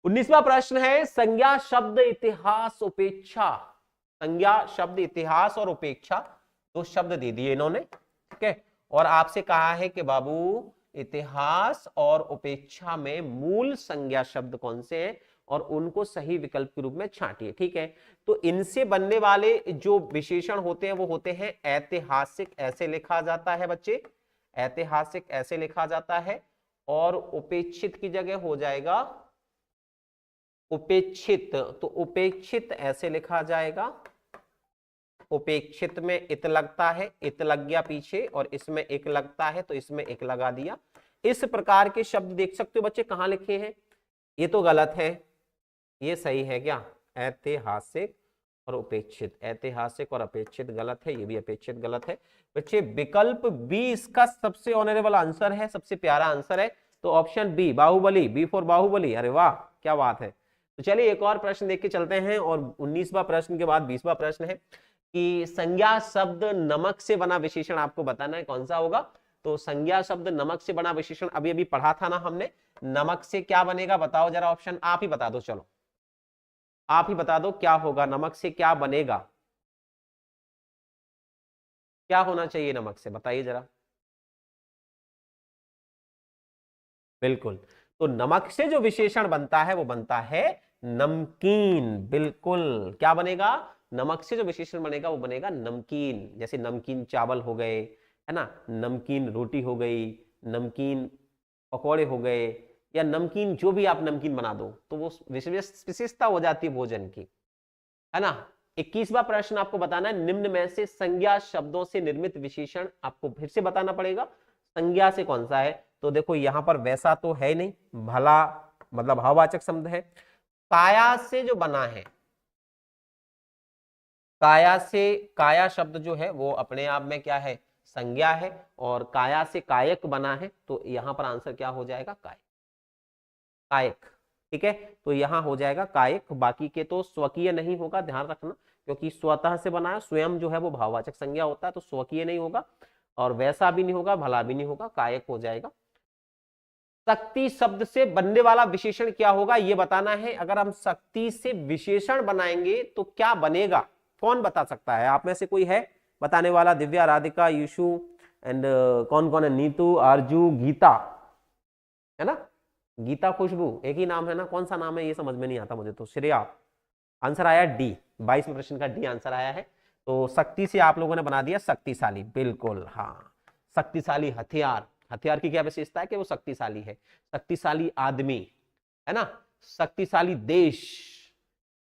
19वां प्रश्न है, संज्ञा शब्द इतिहास उपेक्षा। संज्ञा शब्द इतिहास और उपेक्षा, दो शब्द दे दिए इन्होंने, ठीक है। और आपसे कहा है कि बाबू इतिहास और उपेक्षा में मूल संज्ञा शब्द कौन से हैं, और उनको सही विकल्प के रूप में छांटिए, ठीक है। तो इनसे बनने वाले जो विशेषण होते हैं वो होते हैं ऐतिहासिक, ऐसे लिखा जाता है बच्चे, ऐतिहासिक ऐसे लिखा जाता है। और उपेक्षित की जगह हो जाएगा उपेक्षित, तो उपेक्षित ऐसे लिखा जाएगा। उपेक्षित में इत लगता है, इत लग गया पीछे, और इसमें एक लगता है तो इसमें एक लगा दिया। इस प्रकार के शब्द देख सकते हो बच्चे कहां लिखे हैं, ये तो गलत है, ये सही है क्या, ऐतिहासिक और उपेक्षित। ऐतिहासिक और अपेक्षित गलत है, ये भी अपेक्षित गलत है बच्चे। विकल्प बी इसका सबसे ऑनरेबल आंसर है, सबसे प्यारा आंसर है। तो option B, Baahubali, B for Baahubali. अरे वाह क्या बात है। तो चलिए एक और प्रश्न देख के चलते हैं, और 19वां प्रश्न के बाद 20वां प्रश्न है कि संज्ञा शब्द नमक से बना विशेषण आपको बताना है कौन सा होगा। तो संज्ञा शब्द नमक से बना विशेषण अभी अभी पढ़ा था ना हमने, नमक से क्या बनेगा बताओ जरा, ऑप्शन आप ही बता दो, चलो आप ही बता दो क्या होगा, नमक से क्या बनेगा, क्या होना चाहिए नमक से, बताइए जरा। बिल्कुल, तो नमक से जो विशेषण बनता है वो बनता है नमकीन। बिल्कुल, क्या बनेगा, नमक से जो विशेषण बनेगा वो बनेगा नमकीन। जैसे नमकीन चावल हो गए, है ना, नमकीन रोटी हो गई, नमकीन पकौड़े हो गए, या नमकीन जो भी आप नमकीन बना दो, तो वो विशेषता हो जाती है भोजन की, है ना। 21वां प्रश्न आपको बताना है, निम्न में से संज्ञा शब्दों से निर्मित विशेषण आपको फिर से बताना पड़ेगा, संज्ञा से कौन सा है। तो देखो यहां पर वैसा तो है नहीं, भला मतलब भाववाचक शब्द है। काया से जो बना है, काया से, काया शब्द जो है वो अपने आप में क्या है, संज्ञा है, और काया से कायक बना है, तो यहां पर आंसर क्या हो जाएगा, कायक, कायक। ठीक है, तो यहां हो जाएगा कायक। बाकी के तो स्वकीय नहीं होगा, ध्यान रखना, क्योंकि स्वतः से बना है, स्वयं जो है वो भाववाचक संज्ञा होता है, तो स्वकीय नहीं होगा, और वैसा भी नहीं होगा, भला भी नहीं होगा, कायक हो जाएगा। शक्ति शब्द से बनने वाला विशेषण क्या होगा, ये बताना है। अगर हम शक्ति से विशेषण बनाएंगे तो क्या बनेगा, कौन बता सकता है, आप में से कोई है बताने वाला? दिव्या, राधिका, यीशु एंड कौन कौन है, नीतू, आरजू, गीता, है ना, गीता, खुशबू, एक ही नाम है ना, कौन सा नाम है ये समझ में नहीं आता मुझे तो। श्रेया, आंसर आया डी, 22वें प्रश्न का डी आंसर आया है। तो शक्ति से आप लोगों ने बना दिया शक्तिशाली, बिल्कुल, हाँ, शक्तिशाली हथियार। हथियार की क्या विशेषता है कि वो शक्तिशाली है, शक्तिशाली आदमी, है ना, शक्तिशाली देश,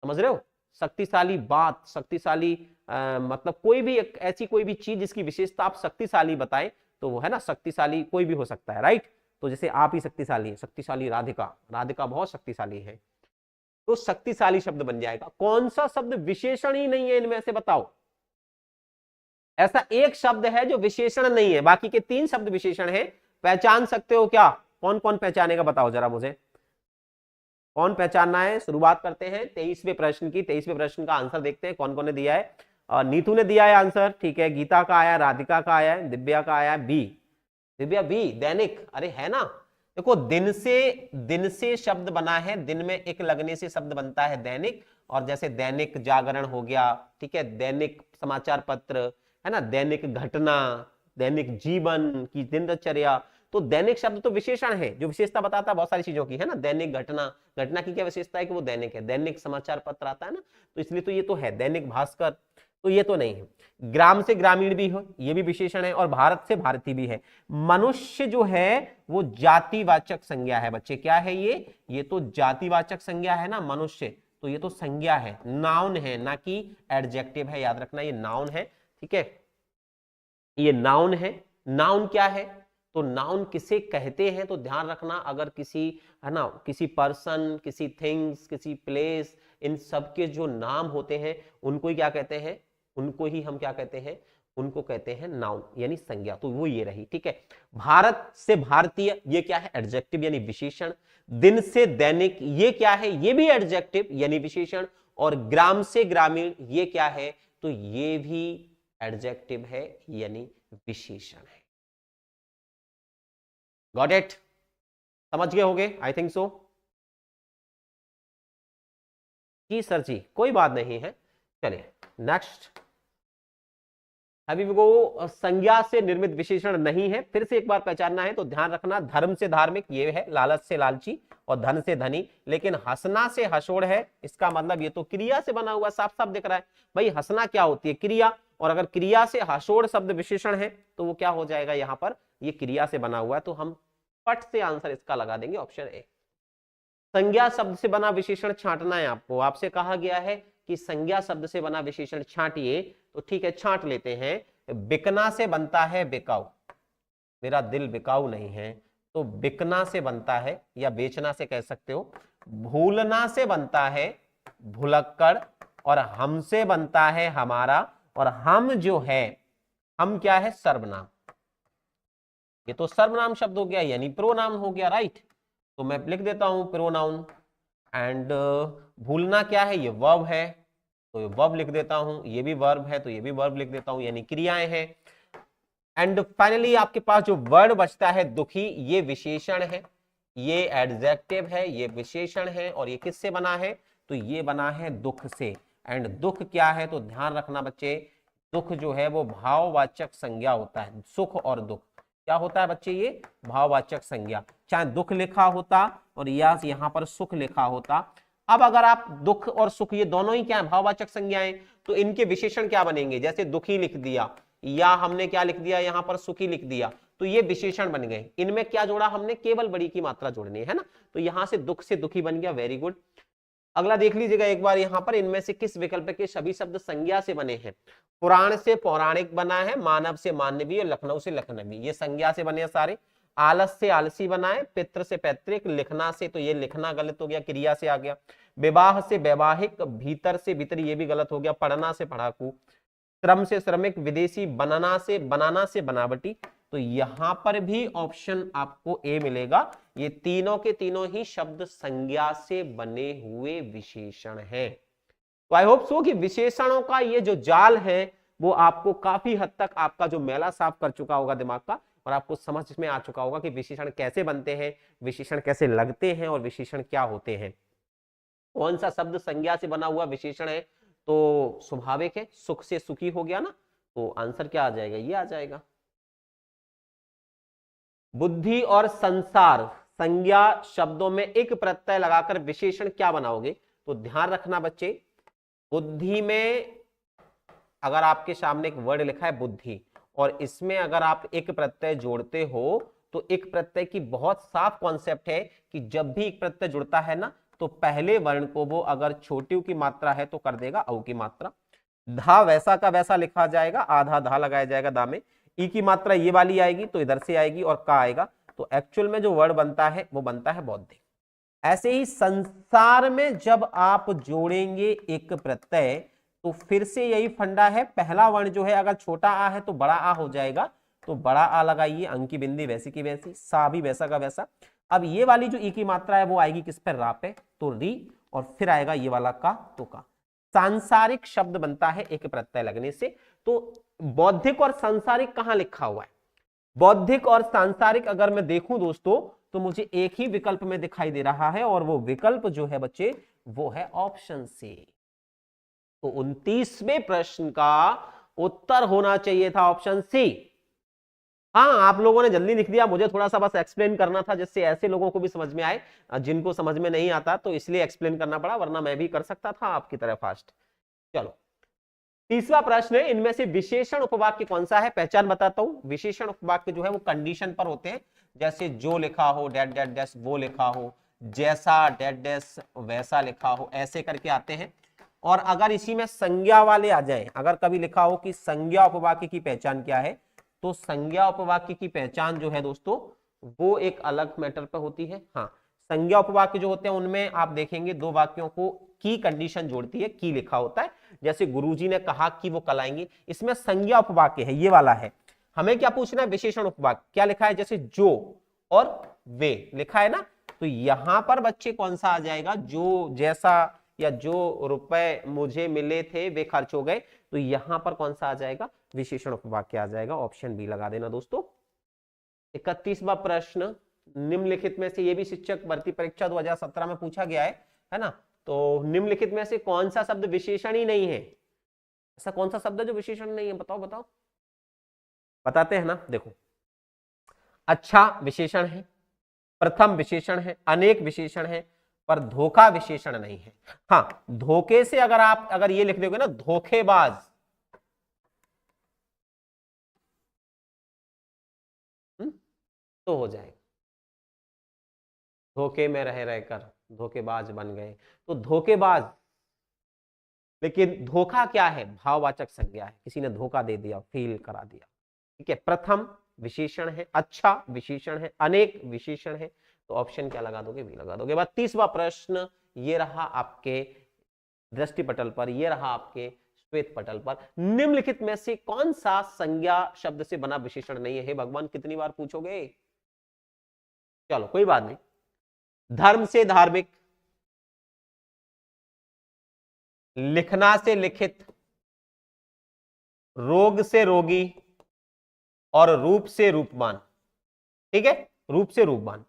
समझ रहे हो, शक्तिशाली बात, शक्तिशाली मतलब कोई भी एक ऐसी कोई भी चीज जिसकी विशेषता आप शक्तिशाली बताएं तो वो है ना शक्तिशाली, कोई भी हो सकता है, राइट। तो जैसे आप ही शक्तिशाली हैं, शक्तिशाली राधिका, राधिका बहुत शक्तिशाली है, तो शक्तिशाली शब्द बन जाएगा। कौन सा शब्द विशेषण ही नहीं है इनमें से बताओ, ऐसा एक शब्द है जो विशेषण नहीं है, बाकी के 3 शब्द विशेषण हैं। पहचान सकते हो क्या, कौन कौन पहचानेगा बताओ जरा मुझे, कौन पहचानना है? शुरुआत करते हैं 23वें प्रश्न की। 23वें प्रश्न का आंसर देखते हैं कौन कौन ने दिया है। नीतू ने दिया है आंसर, ठीक है, गीता का आया, राधिका का आया, दिव्या का आया बी, दिव्या बी, दैनिक, अरे है ना, देखो दिन से शब्द बना है, दिन में एक लगने से शब्द बनता है दैनिक, और जैसे दैनिक जागरण हो गया, ठीक है, दैनिक समाचार पत्र, है ना, दैनिक घटना, दैनिक जीवन की दिनचर्या, तो दैनिक शब्द तो विशेषण है जो विशेषता बताता है बहुत सारी चीजों की, है ना, दैनिक घटना, घटना की क्या विशेषता है कि वो दैनिक है, दैनिक समाचार पत्र आता है ना, तो इसलिए तो ये तो है, दैनिक भास्कर, तो ये तो नहीं है। ग्राम से ग्रामीण भी हो, ये भी विशेषण है, और भारत से भारतीय भी है। मनुष्य जो है वो जातिवाचक संज्ञा है बच्चे, क्या है ये तो जातिवाचक संज्ञा है ना, मनुष्य, तो ये तो संज्ञा है, नाउन है, ना कि एडजेक्टिव है, याद रखना ये नाउन है, ठीक है, ये नाउन है। नाउन क्या है, तो नाउन किसे कहते हैं, तो ध्यान रखना, अगर किसी, है ना, किसी पर्सन, किसी थिंग्स, किसी प्लेस, इन सब के जो नाम होते हैं उनको ही क्या कहते हैं, उनको ही हम क्या कहते हैं, उनको कहते हैं नाउन, यानी संज्ञा, तो वो ये रही, ठीक है। भारत से भारतीय, ये क्या है, एडजेक्टिव यानी विशेषण। दिन से दैनिक, ये क्या है, ये भी एडजेक्टिव यानी विशेषण। और ग्राम से ग्रामीण, ये क्या है, तो ये भी एडजेक्टिव है यानी विशेषण है। गॉट इट, समझ गए होगे, I think so. Ji sir जी, कोई बात नहीं है, चलिए नेक्स्ट। अभी वो संज्ञा से निर्मित विशेषण नहीं है, फिर से एक बार पहचानना है तो ध्यान रखना, धर्म से धार्मिक ये है, लालच से लालची, और धन से धनी, लेकिन हंसना से हसोड़ है, इसका मतलब ये तो क्रिया से बना हुआ, साफ साफ दिख रहा है भाई, हंसना क्या होती है, क्रिया, और अगर क्रिया से हसोड़ शब्द विशेषण है तो वो क्या हो जाएगा, यहां पर ये क्रिया से बना हुआ है, तो हम फट से आंसर इसका लगा देंगे, ऑप्शन ए। संज्ञा शब्द से बना विशेषण छांटना है आपको, आपसे कहा गया है कि संज्ञा शब्द से बना विशेषण छांटिए, तो ठीक है छांट लेते हैं। बिकना से बनता है बिकाऊ, मेरा दिल बिकाऊ नहीं है, तो बिकना से बनता है, या बेचना से कह सकते हो। भूलना से बनता है भुलक्कड़, और हमसे बनता है हमारा, और हम जो है, हम क्या है, सर्वनाम, ये तो सर्वनाम शब्द हो गया यानी प्रोनाउन हो गया, राइट। तो मैं लिख देता हूं प्रोनाउन। एंड भूलना क्या है, ये वर्ब है, तो ये वर्ब लिख देता हूं, ये भी वर्ब है तो ये भी वर्ब लिख देता हूं, यानी क्रियाएं हैं। एंड फाइनली आपके पास जो वर्ड बचता है दुखी, ये विशेषण है, ये एडजेक्टिव है, ये विशेषण है, और ये किससे बना है, तो ये बना है दुख से। एंड दुख क्या है, तो ध्यान रखना बच्चे, दुख जो है वो भाववाचक संज्ञा होता है, सुख और दुख क्या होता है बच्चे, ये भाववाचक संज्ञा, चाहे दुख लिखा होता और या यहां पर सुख लिखा होता। अब अगर आप दुख और सुख ये दोनों ही क्या है, भाववाचक संज्ञाएं, तो इनके विशेषण क्या बनेंगे, जैसे दुखी लिख दिया, या हमने क्या लिख दिया यहां पर सुखी लिख दिया, तो ये विशेषण बन गए। इनमें क्या जोड़ा हमने, केवल बड़ी की मात्रा जोड़नी है ना, तो यहां से दुख से दुखी बन गया, वेरी गुड। अगला देख लीजिएगा एक बार यहां पर, इनमें से किस विकल्प के सभी शब्द संज्ञा से बने हैं। पुराण से पौराणिक बना है, मानव से मानवीय, लखनऊ से लखनवी, ये संज्ञा से बने सारे। आलस से आलसी बनाए, पितृ से पैतृक, लिखना से, तो ये लिखना गलत हो गया, क्रिया से आ गया, विवाह से वैवाहिक, भीतर से भीतरी, ये भी गलत हो गया, पढ़ना से पढ़ाकू, श्रम से श्रमिक, विदेशी, बनाना से बनावटी। तो यहां पर भी ऑप्शन आपको ए मिलेगा। ये तीनों के तीनों ही शब्द संज्ञा से बने हुए विशेषण हैं। तो आई होप सो कि विशेषणों का ये जो जाल है वो आपको काफी हद तक आपका जो मैला साफ कर चुका होगा दिमाग का, और आपको समझ में आ चुका होगा कि विशेषण कैसे बनते हैं, विशेषण कैसे लगते हैं और विशेषण क्या होते हैं। कौन सा शब्द संज्ञा से बना हुआ विशेषण है? तो स्वाभाविक है, सुख से सुखी हो गया ना, तो आंसर क्या आ जाएगा? ये आ जाएगा। बुद्धि और संसार, संज्ञा शब्दों में एक प्रत्यय लगाकर विशेषण क्या बनाओगे? तो ध्यान रखना बच्चे, बुद्धि में अगर आपके सामने एक वर्ड लिखा है बुद्धि, और इसमें अगर आप एक प्रत्यय जोड़ते हो, तो एक प्रत्यय की बहुत साफ कॉन्सेप्ट है कि जब भी एक प्रत्यय जुड़ता है ना, तो पहले वर्ण को वो अगर छोटी ऊ की मात्रा है तो कर देगा औ की मात्रा। धा वैसा का वैसा लिखा जाएगा, आधा धा लगाया जाएगा दा में, ई की मात्रा ये वाली आएगी तो इधर से आएगी और का आएगा, तो एक्चुअल में जो वर्ड बनता है वो बनता है बौद्धिक। ऐसे ही संसार में जब आप जोड़ेंगे एक प्रत्यय, तो फिर से यही फंडा है, पहला वर्ण जो है अगर छोटा आ है तो बड़ा आ हो जाएगा, तो बड़ा आ लगाइए, अंक की बिंदी वैसी की वैसी, सा भी वैसा का वैसा। अब ये वाली जो ई की मात्रा है वो आएगी किस पर? रा पे, तो री, और फिर आएगा ये वाला का, तो का। सांसारिक शब्द बनता है एक प्रत्यय लगने से। तो बौद्धिक और सांसारिक कहां लिखा हुआ है? बौद्धिक और सांसारिक अगर मैं देखूं दोस्तों, तो मुझे एक ही विकल्प में दिखाई दे रहा है, और वो विकल्प जो है बच्चे वो है ऑप्शन सी। तो 29वें प्रश्न का उत्तर होना चाहिए था ऑप्शन सी। हाँ, आप लोगों ने जल्दी लिख दिया, मुझे थोड़ा सा बस एक्सप्लेन करना था जिससे ऐसे लोगों को भी समझ में आए जिनको समझ में नहीं आता, तो इसलिए एक्सप्लेन करना पड़ा, वरना मैं भी कर सकता था आपकी तरह फास्ट। चलो, तीसरा प्रश्न है, इनमें से विशेषण उपवाक्य कौन सा है? पहचान बताता हूं। विशेषण उपवाक्य जो है वो कंडीशन पर होते हैं, जैसे जो लिखा हो डैट डैट डैश वो लिखा हो, जैसा डैट डैश वैसा लिखा हो, ऐसे करके आते हैं। और अगर इसी में संज्ञा वाले आ जाएं, अगर कभी लिखा हो कि संज्ञा उपवाक्य की पहचान क्या है, तो संज्ञा उपवाक्य की पहचान जो है दोस्तों वो एक अलग मैटर पर होती है। हाँ, संज्ञा उपवाक्य जो होते हैं उनमें आप देखेंगे दो वाक्यों को की कंडीशन जोड़ती है, की लिखा होता है, जैसे गुरुजी ने कहा कि वो कल आएंगे, इसमें संज्ञा उपवाक्य है, ये वाला है। हमें क्या पूछना है? विशेषण उपवाक्य क्या लिखा है? जैसे जो और वे लिखा है ना, तो यहां पर बच्चे कौन सा आ जाएगा? जो जैसा, या जो रुपए मुझे मिले थे वे खर्च हो गए, तो यहां पर कौन सा आ जाएगा? विशेषण उपवाक्य आ जाएगा। ऑप्शन बी लगा देना दोस्तों। 31वां प्रश्न, निम्नलिखित में से, ये भी शिक्षक भर्ती परीक्षा 2017 में पूछा गया है ना, तो निम्नलिखित में से कौन सा शब्द विशेषण ही नहीं है? ऐसा कौन सा शब्द है जो विशेषण नहीं है? बताओ बताओ, बताते हैं ना। देखो, अच्छा विशेषण है, प्रथम विशेषण है, अनेक विशेषण है, पर धोखा विशेषण नहीं है। हाँ, धोखे से अगर ये लिख दोगे ना, धोखेबाज, तो हो जाएगा, धोखे में रह रहकर धोखेबाज बन गए, तो धोखेबाज। लेकिन धोखा क्या है? भाववाचक संज्ञा है, किसी ने धोखा दे दिया, फेल करा दिया। ठीक है, प्रथम विशेषण है, अच्छा विशेषण है, अनेक विशेषण है, तो ऑप्शन क्या लगा दोगे? बी लगा दोगे। 32वां प्रश्न, ये रहा आपके दृष्टि पटल पर, ये रहा आपके श्वेत पटल पर, निम्नलिखित में से कौन सा संज्ञा शब्द से बना विशेषण नहीं है? हे भगवान, कितनी बार पूछोगे? चलो कोई बात नहीं। धर्म से धार्मिक, लिखना से लिखित, रोग से रोगी, और रूप से रूपवान। ठीक है, रूप से रूपवान।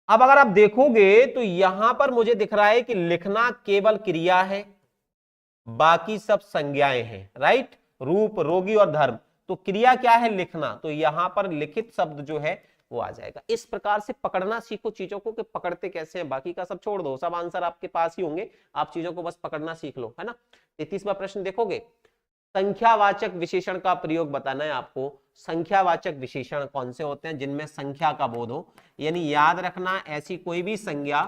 अब अगर आप देखोगे तो यहां पर मुझे दिख रहा है कि लिखना केवल क्रिया है, बाकी सब संज्ञाएं हैं, राइट? रूप, रोगी और धर्म, तो क्रिया क्या है? लिखना, तो यहां पर लिखित शब्द जो है वो आ जाएगा। इस प्रकार से पकड़ना सीखो चीजों को, कि पकड़ते कैसे हैं, बाकी का सब छोड़ दो, सब आंसर आपके पास ही होंगे, आप चीजों को बस पकड़ना सीख लो, है ना। 33वां प्रश्न देखोगे, संख्यावाचक विशेषण का प्रयोग बताना है आपको। संख्यावाचक विशेषण कौन से होते हैं? जिनमें संख्या का बोध हो, यानी याद रखना ऐसी कोई भी संज्ञा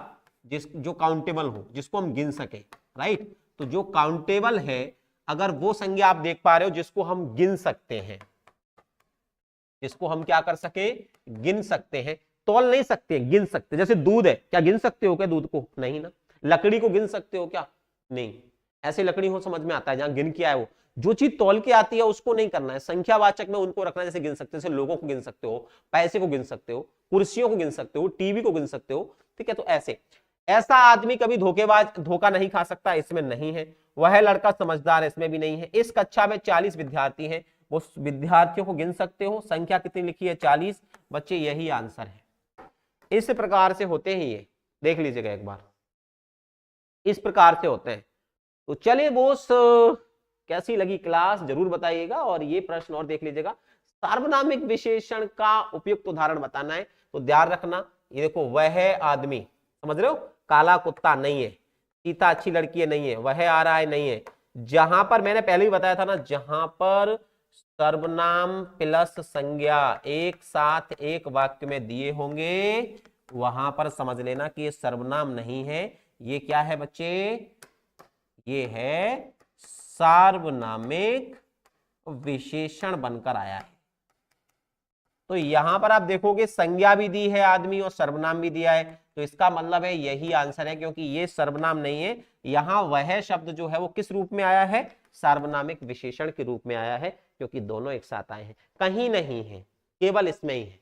जो काउंटेबल हो, जिसको हम गिन सके, राइट? तो जो काउंटेबल है, अगर वो संज्ञा आप देख पा रहे हो जिसको हम गिन सकते हैं, जिसको हम क्या कर सके, गिन सकते हैं। तौल नहीं सकते, गिन सकते। जैसे दूध है, क्या गिन सकते हो क्या दूध को? नहीं ना। लकड़ी को गिन सकते हो क्या? नहीं। ऐसे लकड़ी हो समझ में आता है जहां गिन के आए हो। जो चीज तौल के आती है उसको नहीं करना है, संख्यावाचक में उनको रखना है। जैसे गिन सकते हो, जैसे लोगों को गिन सकते हो, पैसे को गिन सकते हो, कुर्सियों को गिन सकते हो, टीवी को गिन सकते हो, ठीक है। तो ऐसे ऐसा आदमी कभी धोखा नहीं खा सकता, इसमें नहीं है। वह लड़का समझदार, इसमें भी नहीं है। इस कक्षा में 40 विद्यार्थी हैं, वो विद्यार्थियों को गिन सकते हो। संख्या कितनी लिखी है? 40। बच्चे यही आंसर है। इस प्रकार से होते हैं ये, देख लीजिएगा एक बार, इस प्रकार से होते हैं। तो चलिए बोस, कैसी लगी क्लास जरूर बताइएगा। और ये प्रश्न और देख लीजिएगा, सार्वनामिक विशेषण का उपयुक्त उदाहरण बताना है। तो ध्यान रखना, ये देखो, वह आदमी, समझ रहे हो, काला कुत्ता नहीं है, सीता अच्छी लड़की है नहीं है, वह आ रहा है नहीं है। जहां पर मैंने पहले ही बताया था ना, जहां पर सर्वनाम प्लस संज्ञा एक साथ एक वाक्य में दिए होंगे, वहां पर समझ लेना कि ये सर्वनाम नहीं है, ये क्या है बच्चे? ये है सार्वनामिक विशेषण बनकर आया है। तो यहां पर आप देखोगे संज्ञा भी दी है आदमी और सर्वनाम भी दिया है, तो इसका मतलब है यही आंसर है, क्योंकि ये सर्वनाम नहीं है। यहां वह शब्द जो है वो किस रूप में आया है? सार्वनामिक विशेषण के रूप में आया है, क्योंकि दोनों एक साथ आए हैं, कहीं नहीं है, केवल इसमें ही है।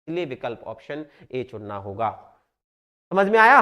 इसलिए विकल्प ऑप्शन ए चुनना होगा। समझ में आया?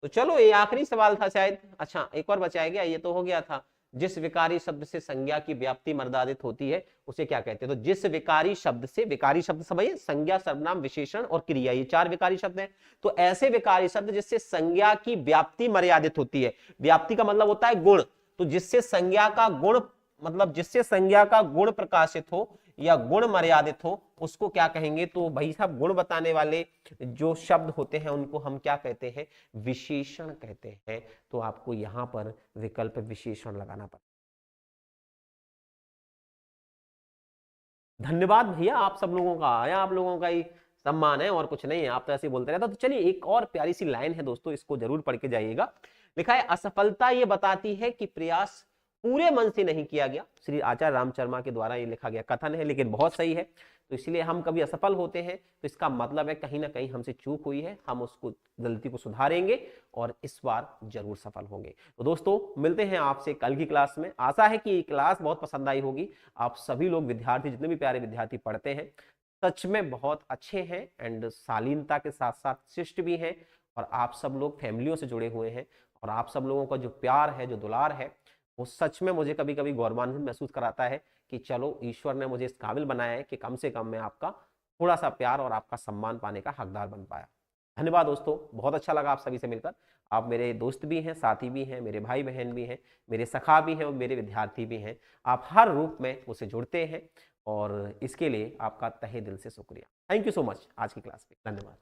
तो चलो, ये आखिरी सवाल था शायद। अच्छा, एक और बचाया गया, ये तो हो गया था। जिस विकारी शब्द से संज्ञा की व्याप्ति मर्यादित होती है उसे क्या कहते हैं? तो जिस विकारी शब्द से, विकारी शब्द समझिए, संज्ञा, सर्वनाम, विशेषण और क्रिया, ये 4 विकारी शब्द हैं। तो ऐसे विकारी शब्द जिससे संज्ञा की व्याप्ति मर्यादित होती है, व्याप्ति का मतलब होता है गुण, तो जिससे संज्ञा का गुण, मतलब जिससे संज्ञा का गुण प्रकाशित हो या गुण मर्यादित हो, उसको क्या कहेंगे? तो भाई साहब, गुण बताने वाले जो शब्द होते हैं उनको हम क्या कहते हैं? विशेषण कहते हैं। तो आपको यहां पर विकल्प विशेषण लगाना पड़ेगा। धन्यवाद भैया, आप सब लोगों का आया, आप लोगों का ही सम्मान है और कुछ नहीं है, आप तो ऐसे ही बोलते रहते। तो चलिए, एक और प्यारी सी लाइन है दोस्तों, इसको जरूर पढ़ के जाइएगा। लिखा है, असफलता ये बताती है कि प्रयास पूरे मन से नहीं किया गया। श्री आचार्य रामचर्मा के द्वारा ये लिखा गया कथन है, लेकिन बहुत सही है। तो इसलिए हम कभी असफल होते हैं तो इसका मतलब है कहीं ना कहीं हमसे चूक हुई है, हम उसको, गलती को सुधारेंगे और इस बार जरूर सफल होंगे। तो दोस्तों, मिलते हैं आपसे कल की क्लास में। आशा है कि ये क्लास बहुत पसंद आई होगी। आप सभी लोग विद्यार्थी, जितने भी प्यारे विद्यार्थी पढ़ते हैं, सच में बहुत अच्छे हैं एंड शालीनता के साथ साथ शिष्ट भी हैं। और आप सब लोग फैमिलियों से जुड़े हुए हैं, और आप सब लोगों का जो प्यार है, जो दुलार है, वो सच में मुझे कभी कभी गौरवान्वित महसूस कराता है कि चलो, ईश्वर ने मुझे इस काबिल बनाया है कि कम से कम मैं आपका थोड़ा सा प्यार और आपका सम्मान पाने का हकदार बन पाया। धन्यवाद दोस्तों, बहुत अच्छा लगा आप सभी से मिलकर। आप मेरे दोस्त भी हैं, साथी भी हैं, मेरे भाई बहन भी हैं, मेरे सखा भी हैं और मेरे विद्यार्थी भी हैं। आप हर रूप में मुझसे जुड़ते हैं और इसके लिए आपका तहे दिल से शुक्रिया। थैंक यू सो मच आज की क्लास में। धन्यवाद।